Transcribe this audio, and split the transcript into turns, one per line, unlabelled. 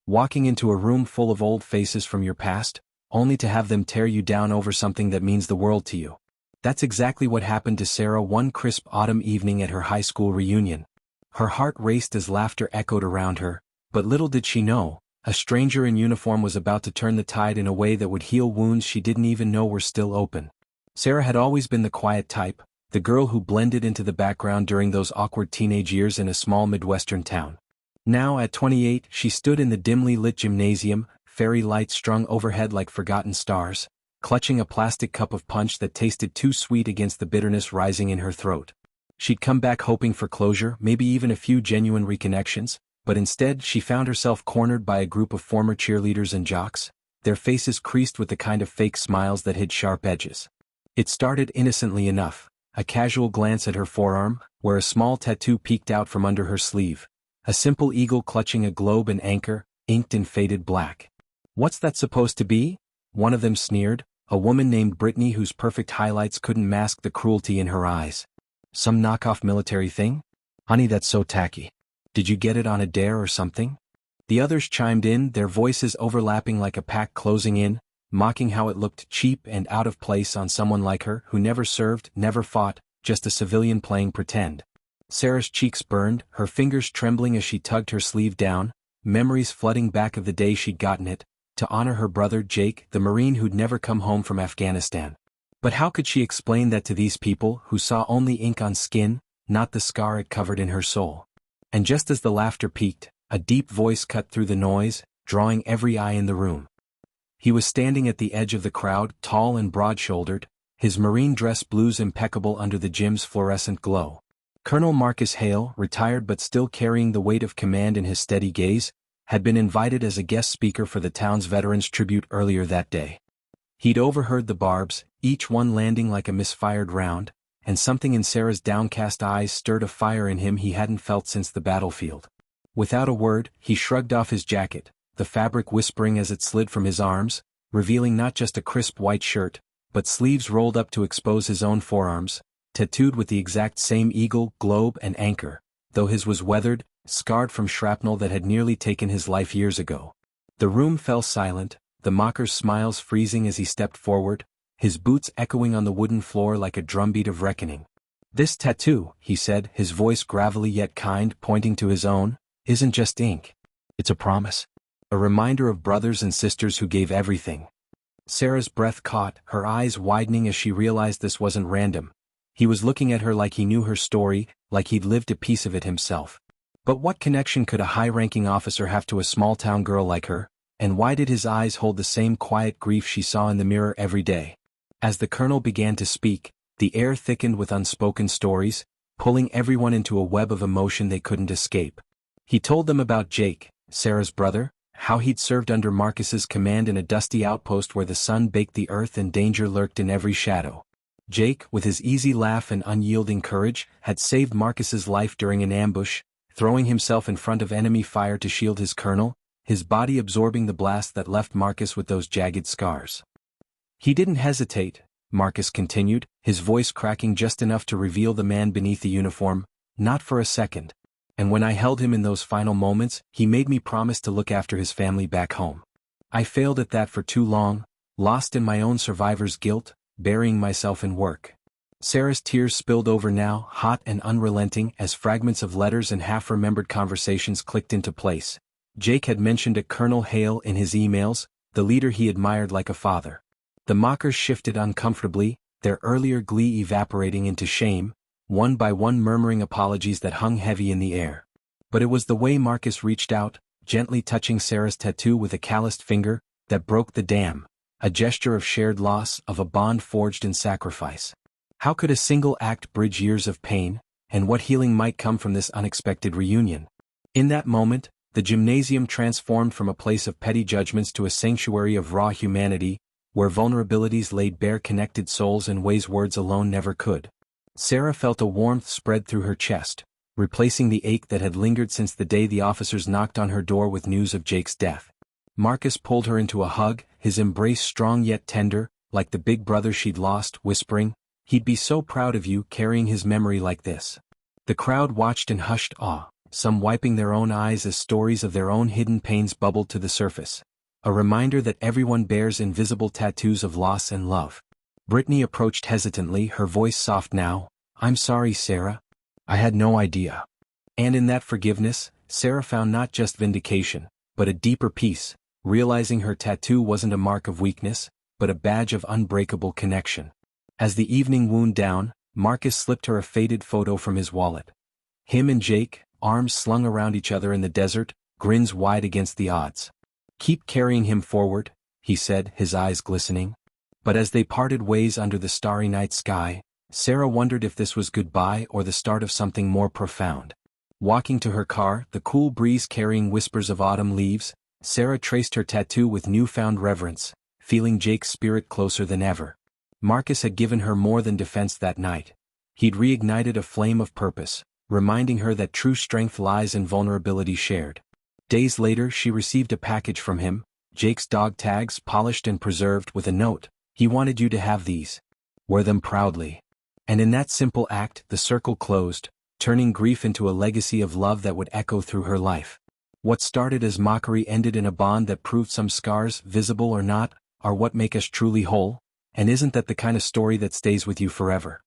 Walking into a room full of old faces from your past, only to have them tear you down over something that means the world to you. That's exactly what happened to Sarah one crisp autumn evening at her high school reunion. Her heart raced as laughter echoed around her, but little did she know, a stranger in uniform was about to turn the tide in a way that would heal wounds she didn't even know were still open. Sarah had always been the quiet type, the girl who blended into the background during those awkward teenage years in a small Midwestern town. Now, at 28, she stood in the dimly lit gymnasium, fairy lights strung overhead like forgotten stars, clutching a plastic cup of punch that tasted too sweet against the bitterness rising in her throat. She'd come back hoping for closure, maybe even a few genuine reconnections, but instead she found herself cornered by a group of former cheerleaders and jocks, their faces creased with the kind of fake smiles that hid sharp edges. It started innocently enough, a casual glance at her forearm, where a small tattoo peeked out from under her sleeve. A simple eagle clutching a globe and anchor, inked in faded black. "What's that supposed to be?" one of them sneered, a woman named Brittany whose perfect highlights couldn't mask the cruelty in her eyes. "Some knockoff military thing? Honey, that's so tacky. Did you get it on a dare or something?" The others chimed in, their voices overlapping like a pack closing in, mocking how it looked cheap and out of place on someone like her who never served, never fought, just a civilian playing pretend. Sarah's cheeks burned, her fingers trembling as she tugged her sleeve down, memories flooding back of the day she'd gotten it, to honor her brother Jake, the Marine who'd never come home from Afghanistan. But how could she explain that to these people who saw only ink on skin, not the scar it covered in her soul? And just as the laughter peaked, a deep voice cut through the noise, drawing every eye in the room. He was standing at the edge of the crowd, tall and broad-shouldered, his Marine dress blues impeccable under the gym's fluorescent glow. Colonel Marcus Hale, retired but still carrying the weight of command in his steady gaze, had been invited as a guest speaker for the town's Veterans Tribute earlier that day. He'd overheard the barbs, each one landing like a misfired round, and something in Sarah's downcast eyes stirred a fire in him he hadn't felt since the battlefield. Without a word, he shrugged off his jacket, the fabric whispering as it slid from his arms, revealing not just a crisp white shirt, but sleeves rolled up to expose his own forearms, tattooed with the exact same eagle, globe and anchor, though his was weathered, scarred from shrapnel that had nearly taken his life years ago. The room fell silent, the mocker's smiles freezing as he stepped forward, his boots echoing on the wooden floor like a drumbeat of reckoning. "This tattoo," he said, his voice gravelly yet kind, pointing to his own, "isn't just ink. It's a promise. A reminder of brothers and sisters who gave everything." Sarah's breath caught, her eyes widening as she realized this wasn't random. He was looking at her like he knew her story, like he'd lived a piece of it himself. But what connection could a high-ranking officer have to a small-town girl like her, and why did his eyes hold the same quiet grief she saw in the mirror every day? As the colonel began to speak, the air thickened with unspoken stories, pulling everyone into a web of emotion they couldn't escape. He told them about Jake, Sarah's brother, how he'd served under Marcus's command in a dusty outpost where the sun baked the earth and danger lurked in every shadow. Jake, with his easy laugh and unyielding courage, had saved Marcus's life during an ambush, throwing himself in front of enemy fire to shield his colonel, his body absorbing the blast that left Marcus with those jagged scars. "He didn't hesitate," Marcus continued, his voice cracking just enough to reveal the man beneath the uniform, "not for a second. And when I held him in those final moments, he made me promise to look after his family back home. I failed at that for too long, lost in my own survivor's guilt, burying myself in work." Sarah's tears spilled over now, hot and unrelenting, as fragments of letters and half-remembered conversations clicked into place. Jake had mentioned a Colonel Hale in his emails, the leader he admired like a father. The mockers shifted uncomfortably, their earlier glee evaporating into shame, one by one murmuring apologies that hung heavy in the air. But it was the way Marcus reached out, gently touching Sarah's tattoo with a calloused finger, that broke the dam, a gesture of shared loss, of a bond forged in sacrifice. How could a single act bridge years of pain, and what healing might come from this unexpected reunion? In that moment, the gymnasium transformed from a place of petty judgments to a sanctuary of raw humanity, where vulnerabilities laid bare connected souls in ways words alone never could. Sarah felt a warmth spread through her chest, replacing the ache that had lingered since the day the officers knocked on her door with news of Jake's death. Marcus pulled her into a hug, his embrace strong yet tender, like the big brother she'd lost, whispering, "He'd be so proud of you carrying his memory like this." The crowd watched in hushed awe, some wiping their own eyes as stories of their own hidden pains bubbled to the surface. A reminder that everyone bears invisible tattoos of loss and love. Brittany approached hesitantly, her voice soft now. "I'm sorry, Sarah. I had no idea." And in that forgiveness, Sarah found not just vindication, but a deeper peace, realizing her tattoo wasn't a mark of weakness, but a badge of unbreakable connection. As the evening wound down, Marcus slipped her a faded photo from his wallet. Him and Jake, arms slung around each other in the desert, grins wide against the odds. "Keep carrying him forward," he said, his eyes glistening. But as they parted ways under the starry night sky, Sarah wondered if this was goodbye or the start of something more profound. Walking to her car, the cool breeze carrying whispers of autumn leaves, Sarah traced her tattoo with newfound reverence, feeling Jake's spirit closer than ever. Marcus had given her more than defense that night. He'd reignited a flame of purpose, reminding her that true strength lies in vulnerability shared. Days later she received a package from him, Jake's dog tags polished and preserved with a note. "He wanted you to have these. Wear them proudly." And in that simple act the circle closed, turning grief into a legacy of love that would echo through her life. What started as mockery ended in a bond that proved some scars, visible or not, are what make us truly whole. And isn't that the kind of story that stays with you forever?